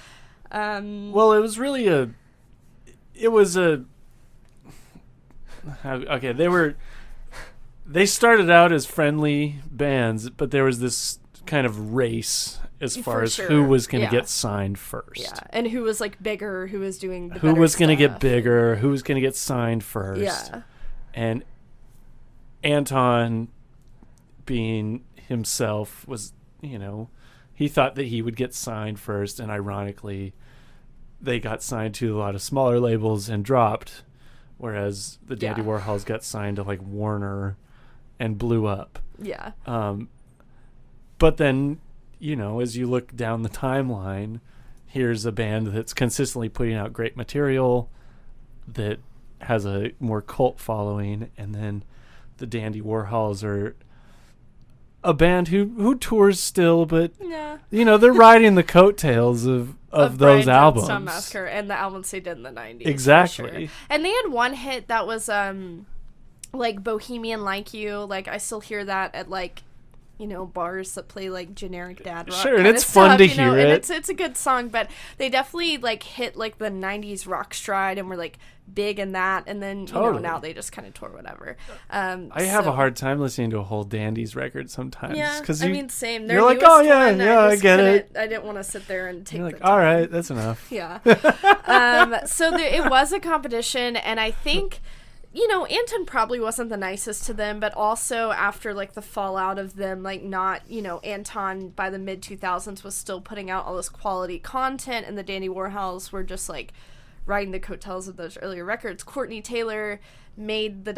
Well, it was really They started out as friendly bands, but there was this kind of race as far as who was going to get signed first. Yeah, and who was like bigger, who was doing the who was going to get bigger, who was going to get signed first. Yeah. And Anton, being himself, was, you know, he thought that he would get signed first, and ironically, they got signed to a lot of smaller labels and dropped, whereas the Dandy Warhols got signed to like Warner and blew up. Yeah. But then, you know, as you look down the timeline, here's a band that's consistently putting out great material that has a more cult following, and then the Dandy Warhols are a band who tours still, but you know, they're riding the coattails of those Brian albums. Jonestown Massacre and the albums they did in the 90s. Exactly. Sure. And they had one hit that was like Bohemian Like You. Like I still hear that at like, you know, bars that play like generic dad rock. Sure, and it's fun to hear it. And it's a good song, but they definitely like hit like the 90s rock stride and were like big in that, and then you know, now they just kind of tour whatever. I have a hard time listening to a whole Dandies record sometimes. Yeah, cause I mean, same. You're like, oh yeah, I get it. I didn't want to sit there and take. You're like, the time. all right, that's enough. Yeah. So it was a competition, and I think, you know, Anton probably wasn't the nicest to them, but also after like the fallout of them, like not, you know, Anton by the mid 2000s was still putting out all this quality content, and the Dandy Warhols were just like riding the coattails of those earlier records. Courtney Taylor made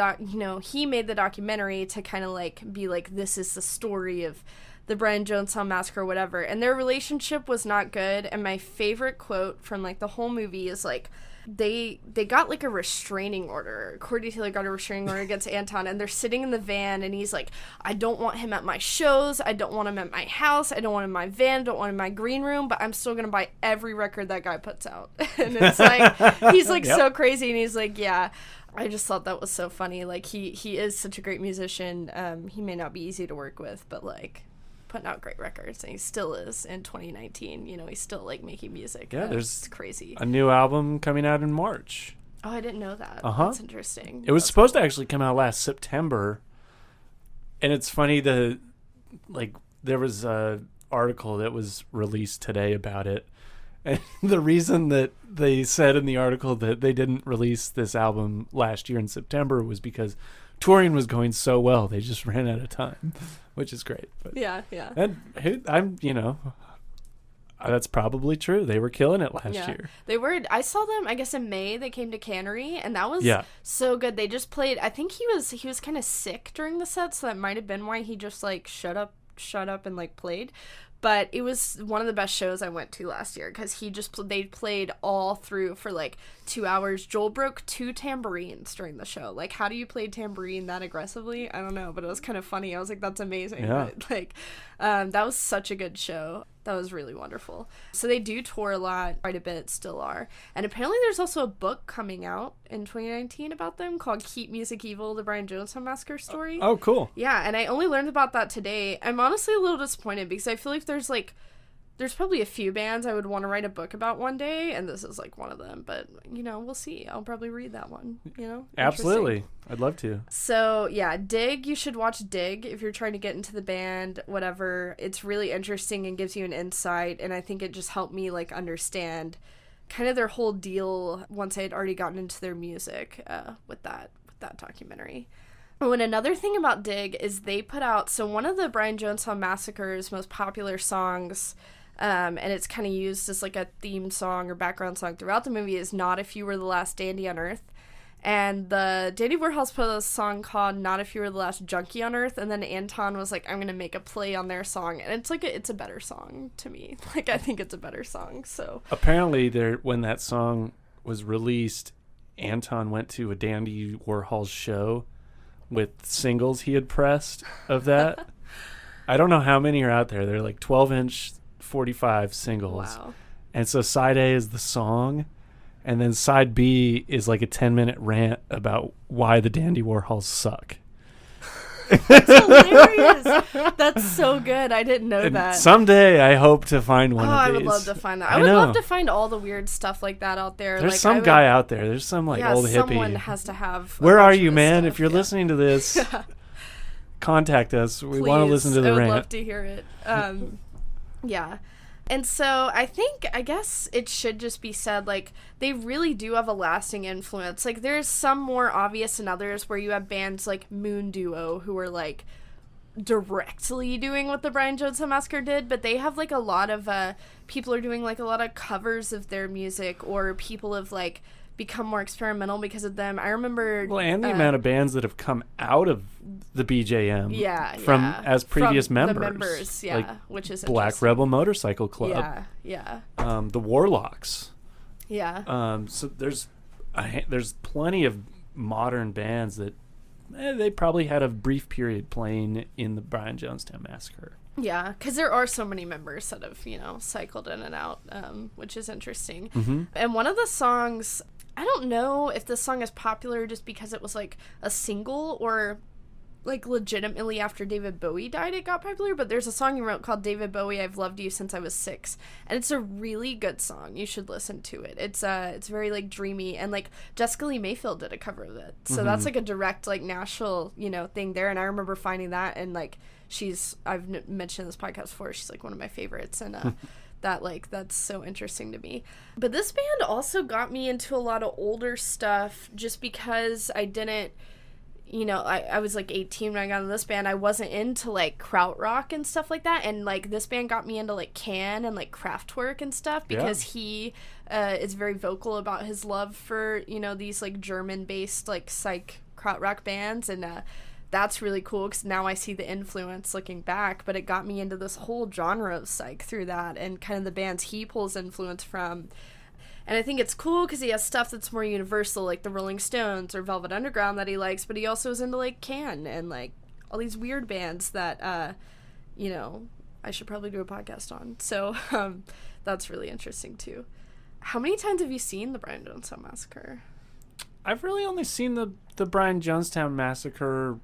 he made the documentary to kind of like be like, this is the story of the Brian Jonestown Massacre or whatever, and their relationship was not good. And my favorite quote from like the whole movie is like, they got like a restraining order. Courtney Taylor got a restraining order against Anton, and they're sitting in the van, and he's like, I don't want him at my shows, I don't want him at my house, I don't want him in my van, don't want him in my green room, but I'm still gonna buy every record that guy puts out. And it's like, he's like so crazy, and he's like, yeah. I just thought that was so funny. Like he is such a great musician. He may not be easy to work with, but like putting out great records, and he still is in 2019. You know, he's still like making music. Yeah, there's crazy. A new album coming out in March. Oh, I didn't know that. That's interesting. It was supposed to actually come out last September, and it's funny there was a article that was released today about it, and the reason that they said in the article that they didn't release this album last year in September was because touring was going so well, they just ran out of time, which is great. But, yeah. And I'm, you know, that's probably true. They were killing it last year. They were. I saw them, I guess in May. They came to Cannery, and that was so good. They just played. I think he was kind of sick during the set, so that might have been why he just like shut up and like played. But it was one of the best shows I went to last year, because they played all through for like 2 hours. Joel broke 2 tambourines during the show. Like, how do you play tambourine that aggressively? I don't know, but it was kind of funny. I was like, that's amazing. Yeah. But, like, that was such a good show. That was really wonderful. So they do tour a lot, quite a bit, still are. And apparently there's also a book coming out in 2019 about them called Keep Music Evil, the Brian Jonestown Massacre story. Oh, cool. Yeah, and I only learned about that today. I'm honestly a little disappointed, because I feel like there's probably a few bands I would want to write a book about one day, and this is like one of them. But, you know, we'll see. I'll probably read that one, you know? Absolutely. I'd love to. So, yeah, Dig. You should watch Dig if you're trying to get into the band, whatever. It's really interesting and gives you an insight, and I think it just helped me, like, understand kind of their whole deal once I had already gotten into their music with that documentary. Oh, and another thing about Dig is they put out, so one of the Brian Jonestown Massacre's most popular songs, and it's kind of used as like a theme song or background song throughout the movie, is Not If You Were the Last Dandy on Earth. And the Dandy Warhols put a song called Not If You Were the Last Junkie on Earth, and then Anton was like, I'm gonna make a play on their song, and it's like it's a better song to me. Like, I think it's a better song. So apparently when that song was released, Anton went to a Dandy Warhols show with singles he had pressed of that. I don't know how many are out there. They're like 12-inch 45 singles. Wow. And so side A is the song, and then side B is like a 10-minute rant about why the Dandy Warhols suck. That's hilarious. That's so good. I didn't know that. Someday I hope to find one of these. I would love to find that. I would love to find all the weird stuff like that out there. There's some guy out there. There's some like old hippie. Someone has to have. Where are you, man? If you're listening to this, contact us. We want to listen to the rant. I would love to hear it. Yeah. And so I guess it should just be said, like, they really do have a lasting influence. Like, there's some more obvious than others where you have bands like Moon Duo who are, like, directly doing what the Brian Jonestown Massacre did, but they have like a lot of people are doing like a lot of covers of their music, or people have like become more experimental because of them. I remember and the amount of bands that have come out of the BJM as previous from members. The members, like which is Black Rebel Motorcycle Club. Yeah. The Warlocks. Yeah. So there's plenty of modern bands that they probably had a brief period playing in the Brian Jonestown Massacre. Yeah, because there are so many members that have, cycled in and out, which is interesting. Mm-hmm. And one of the songs, I don't know if this song is popular just because it was like a single, or like legitimately after David Bowie died it got popular, but there's a song he wrote called David Bowie, I've Loved You Since I Was 6, and it's a really good song. You should listen to it. It's very like dreamy, and like Jessica Lee Mayfield did a cover of it, so that's like a direct like Nashville thing there. And I remember finding that, and like I've mentioned this podcast before, she's like one of my favorites, and that's so interesting to me. But this band also got me into a lot of older stuff just because I didn't, I was like 18 when I got into this band. I wasn't into like krautrock and stuff like that, and like this band got me into like Can and like Kraftwerk and stuff because he is very vocal about his love for these like German-based like psych krautrock bands, and that's really cool because now I see the influence looking back, but it got me into this whole genre of psych through that and kind of the bands he pulls influence from. And I think it's cool because he has stuff that's more universal, like the Rolling Stones or Velvet Underground that he likes, but he also is into like Can and like all these weird bands that, I should probably do a podcast on. So that's really interesting too. How many times have you seen the Brian Jonestown Massacre? I've really only seen the Brian Jonestown Massacre.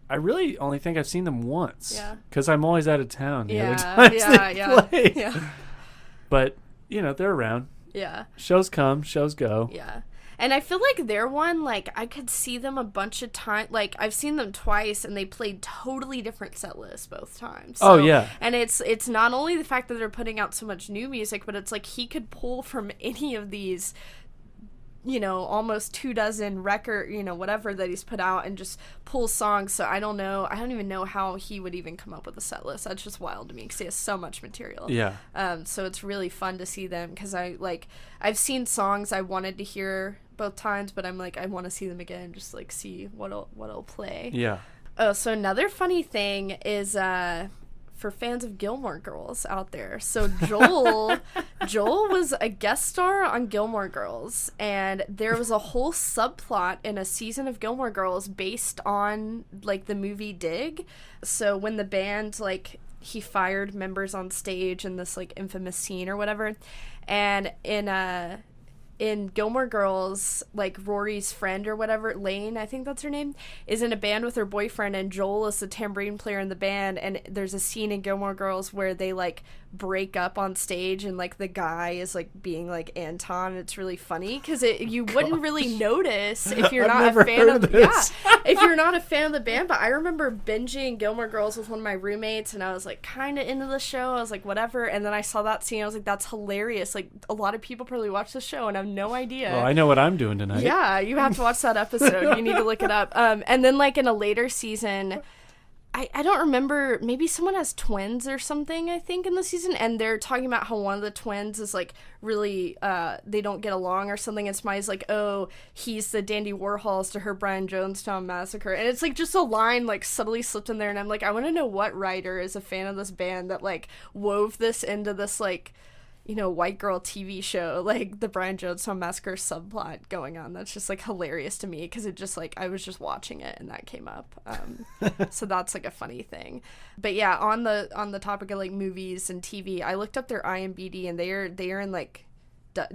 I really only think I've seen them once. Yeah. Because I'm always out of town the other times they play. Yeah. But, they're around. Yeah. Shows come, shows go. Yeah. And I feel like they're one, like, I could see them a bunch of times. Like, I've seen them twice, and they played totally different set lists both times. So, yeah. And it's not only the fact that they're putting out so much new music, but it's like he could pull from any of these almost 24 record, whatever that he's put out, and just pull songs. So I don't even know how he would even come up with a set list. That's just wild to me because he has so much material. Yeah. So it's really fun to see them because I've seen songs I wanted to hear both times, but I'm like, I want to see them again, just like see what'll play. Yeah. Oh, so another funny thing is, for fans of Gilmore Girls out there. So Joel was a guest star on Gilmore Girls, and there was a whole subplot in a season of Gilmore Girls based on like the movie Dig. So when the band he fired members on stage in this like infamous scene or whatever, and in Gilmore Girls, like Rory's friend or whatever, Lane, I think that's her name, is in a band with her boyfriend, and Joel is the tambourine player in the band, and there's a scene in Gilmore Girls where they like break up on stage, and like the guy is like being like Anton. It's really funny because you wouldn't really notice if you're not a fan of if you're not a fan of the band. But I remember binging Gilmore Girls with one of my roommates, and I was like kind of into the show. I was like whatever, and then I saw that scene. I was like, that's hilarious. Like a lot of people probably watch the show and have no idea. Well, I know what I'm doing tonight. Yeah, you have to watch that episode. You need to look it up. And then like in a later season, I don't remember, maybe someone has twins or something, I think, in the season, and they're talking about how one of the twins is like really they don't get along or something, and Smiley's like, oh, he's the Dandy Warhols to her Brian Jonestown Massacre, and it's like just a line like subtly slipped in there, and I'm like, I want to know what writer is a fan of this band that like wove this into this like white girl TV show, like the Brian Jonestown Massacre subplot going on. That's just like hilarious to me because it just like I was just watching it and that came up. So that's like a funny thing. But yeah, on the topic of like movies and TV, I looked up their IMDb, and they are in like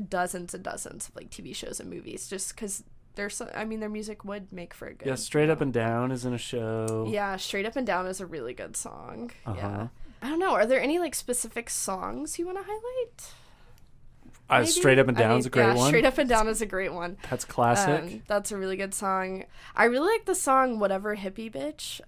dozens and dozens of like TV shows and movies, just because their music would make for a good. Yeah, Straight Up and Down is in a show. Yeah, Straight Up and Down is a really good song. Uh-huh. Yeah. I don't know. Are there any like specific songs you want to highlight? Straight Up and Down's a great one. Straight Up and Down is a great one. That's classic. That's a really good song. I really like the song Whatever Hippie Bitch.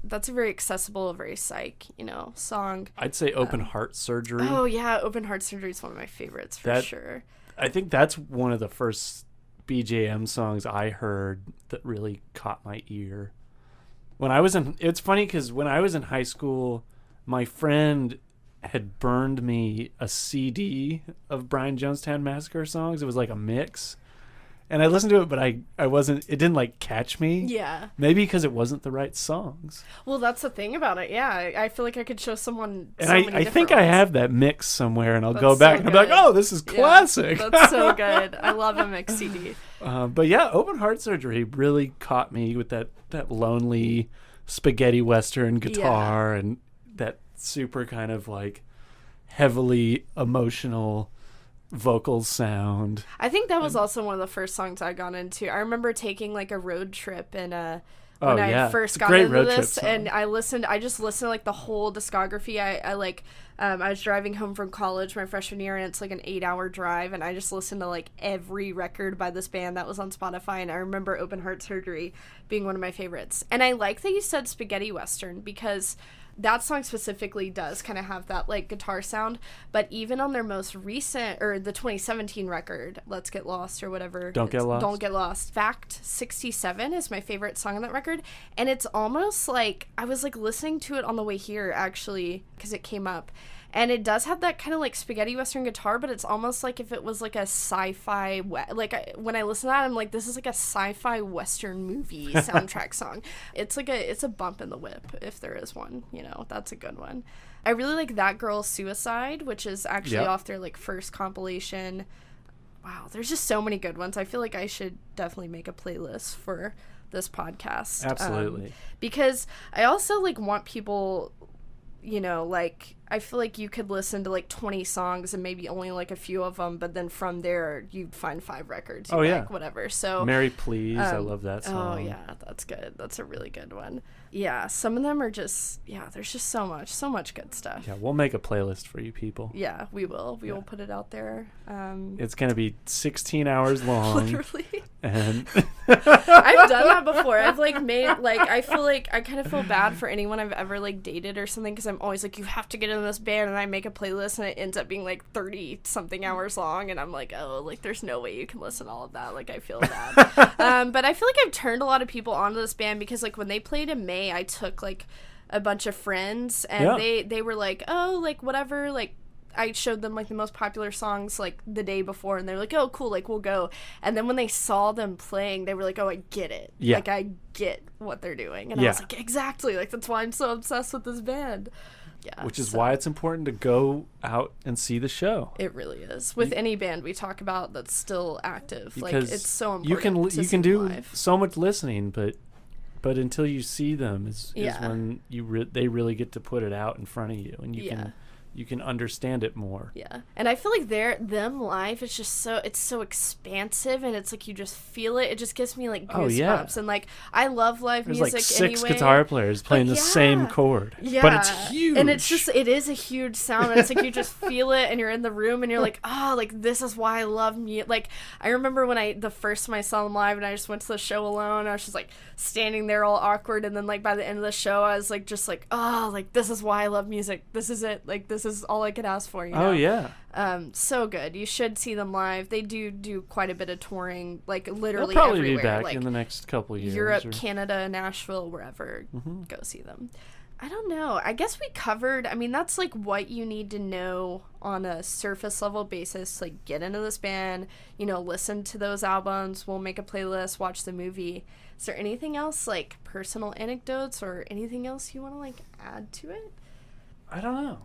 That's a very accessible, very psych, song. I'd say Open Heart Surgery. Oh yeah, Open Heart Surgery is one of my favorites for sure. I think that's one of the first BJM songs I heard that really caught my ear. it's funny because when I was in high school, my friend had burned me a CD of Brian Jonestown Massacre songs. It was like a mix. And I listened to it, but it didn't like catch me. Yeah. Maybe because it wasn't the right songs. Well, that's the thing about it. Yeah. I feel like I could show someone. And so many I different think ones. I have that mix somewhere, and I'll That's go back so and I'll be like, good. oh, this is classic. Yeah, that's so good. I love a mix CD. But yeah, Open Heart Surgery really caught me with that lonely spaghetti western guitar and that super kind of like heavily emotional vocal sound. I think that was also one of the first songs I got into. I remember taking like a road trip and when I first got into this, and I just listened to like the whole discography. I was driving home from college my freshman year, and it's like an 8-hour drive, and I just listened to like every record by this band that was on Spotify, and I remember Open Heart Surgery being one of my favorites. And I like that you said spaghetti western, because that song specifically does kind of have that like guitar sound, but even on their most recent, or the 2017 record, Let's Get Lost or whatever. Don't Get Lost. Fact 67 is my favorite song on that record, and it's almost like I was like listening to it on the way here actually because it came up, and it does have that kind of like spaghetti western guitar, but it's almost like if it was like a sci-fi when I listen to that, I'm like, this is like a sci-fi western movie soundtrack song. It's a bump in the whip if there is one, that's a good one. I really like That Girl's Suicide, which is actually off their like first compilation. Wow, there's just so many good ones. I feel like I should definitely make a playlist for this podcast. Absolutely. Because I also like want people, like I feel like you could listen to like 20 songs and maybe only like a few of them, but then from there you'd find 5 records you like, whatever. So Mary Please, I love that song. Oh yeah, that's good. That's a really good one. Yeah, some of them are just, there's just so much good stuff. Yeah, we'll make a playlist for you people. Yeah, we will. We will put it out there. It's going to be 16 hours long. Literally. And I've done that before. I've like made, like, I feel like I kind of feel bad for anyone I've ever like dated or something, because I'm always like, you have to get in this band, and I make a playlist and it ends up being like 30 something hours long, and I'm like, oh, like there's no way you can listen to all of that. Like I feel bad. But I feel like I've turned a lot of people onto this band because like when they played in May, I took like a bunch of friends, and they were like, oh, like whatever, like I showed them like the most popular songs like the day before, and they're like, oh cool, like we'll go. And then when they saw them playing, they were like, oh, I get it. Like I get what they're doing. And I was like, exactly, like that's why I'm so obsessed with this band. Which is why it's important to go out and see the show. It really is. With any band we talk about that's still active, like it's so important. You can do live. So much listening, but until you see them is when they really get to put it out in front of you, and you can understand it more. Yeah. And I feel like them live is just it's so expansive, and it's like you just feel it. It just gives me like goosebumps. And like I love live music like 6 anyway. Guitar players playing the same chord. Yeah. But it's huge. And it is a huge sound, and it's like you just feel it, and you're in the room and you're like, oh, like this is why I love music. Like I remember when the first time I saw them live and I just went to the show alone, I was just like standing there all awkward, and then like by the end of the show I was like just like, oh, like this is why I love music. This is it. Like this is all I could ask for, you know? Oh yeah. So good. You should see them live. They do quite a bit of touring, like literally They'll probably everywhere. Be back like in the next couple years. Europe, Canada, Nashville, wherever. Mm-hmm. Go see them. I don't know. I guess we covered, I mean, that's like what you need to know on a surface level basis. Like get into this band, listen to those albums. We'll make a playlist, watch the movie. Is there anything else, like personal anecdotes or anything else you want to like add to it? I don't know.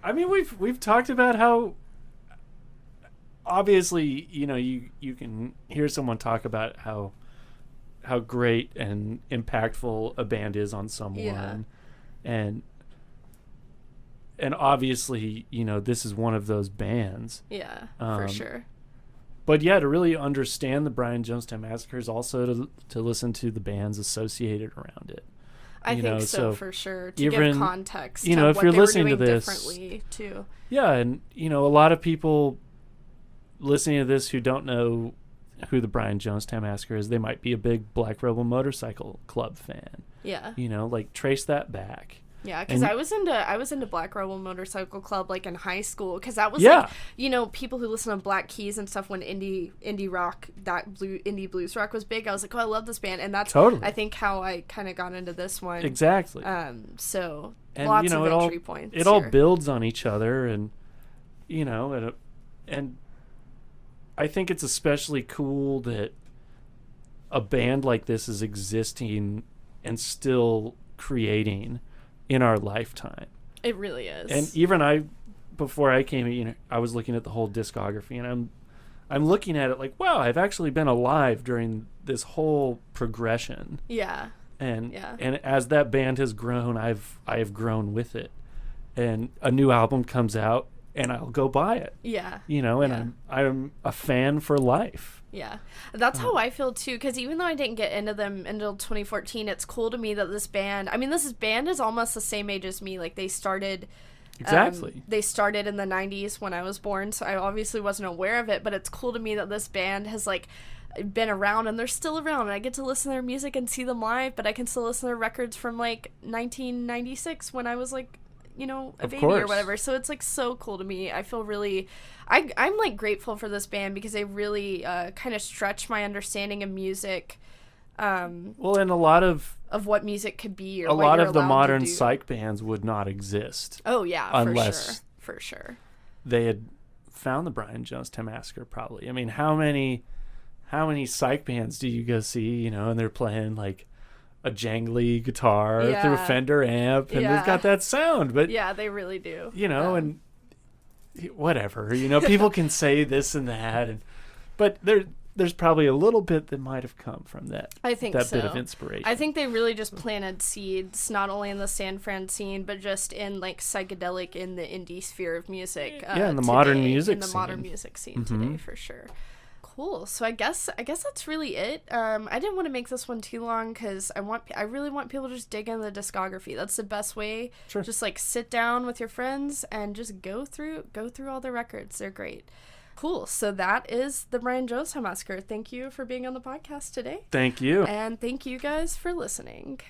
I mean, we've talked about how obviously, you can hear someone talk about how great and impactful a band is on someone. Yeah. And obviously, this is one of those bands. Yeah, for sure. But yeah, to really understand the Brian Jonestown Massacre is also to listen to the bands associated around it. I think so for sure. To give context to if what you're listening to this differently too. Yeah, and a lot of people listening to this who don't know who the Brian Jonestown Massacre is, they might be a big Black Rebel Motorcycle Club fan. Yeah. Like trace that back. Yeah, because I was into Black Rebel Motorcycle Club like in high school, because that was Yeah. like, people who listen to Black Keys and stuff when indie rock, indie blues rock was big. I was like, oh, I love this band, and that's Totally. I think how I kind of got into this one. Exactly. So And lots of entry points. It all builds on each other, and and I think it's especially cool that a band like this is existing and still creating in our lifetime. It really is. And even before I came, I was looking at the whole discography, and I'm looking at it like, wow, I've actually been alive during this whole progression. Yeah. And as that band has grown, I have grown with it. And a new album comes out, and I'll go buy it. Yeah. And I'm a fan for life. Yeah. That's how I feel too, because even though I didn't get into them until 2014, it's cool to me that this band is almost the same age as me. Like they started Exactly. They started in the 90s when I was born, so I obviously wasn't aware of it, but it's cool to me that this band has like been around, and they're still around, and I get to listen to their music and see them live, but I can still listen to their records from like 1996 when I was like a baby or whatever. So it's like so cool to me. I feel really I'm like grateful for this band because they really kind of stretch my understanding of music, and a lot of what music could be, or a what lot you're of the allowed modern to do. psych bands would not exist. Oh yeah, unless for sure they had found the Brian Jonestown Massacre. Probably. I mean, how many psych bands do you go see, and they're playing like a jangly guitar through a Fender amp, and they've got that sound, but yeah, they really do. And whatever, people can say this and that, but there's probably a little bit that might have come from that. I think that so. bit of inspiration. I think they really just planted seeds, not only in the San Fran scene, but just in like psychedelic in the indie sphere of music. In the modern music in the scene. modern music scene today, for sure. Cool. So I guess that's really it. I didn't want to make this one too long because I really want people to just dig into the discography. That's the best way. Sure. Just like sit down with your friends and just go through all the records. They're great. Cool. So that is the Brian Jonestown Massacre. Thank you for being on the podcast today. Thank you. And thank you guys for listening.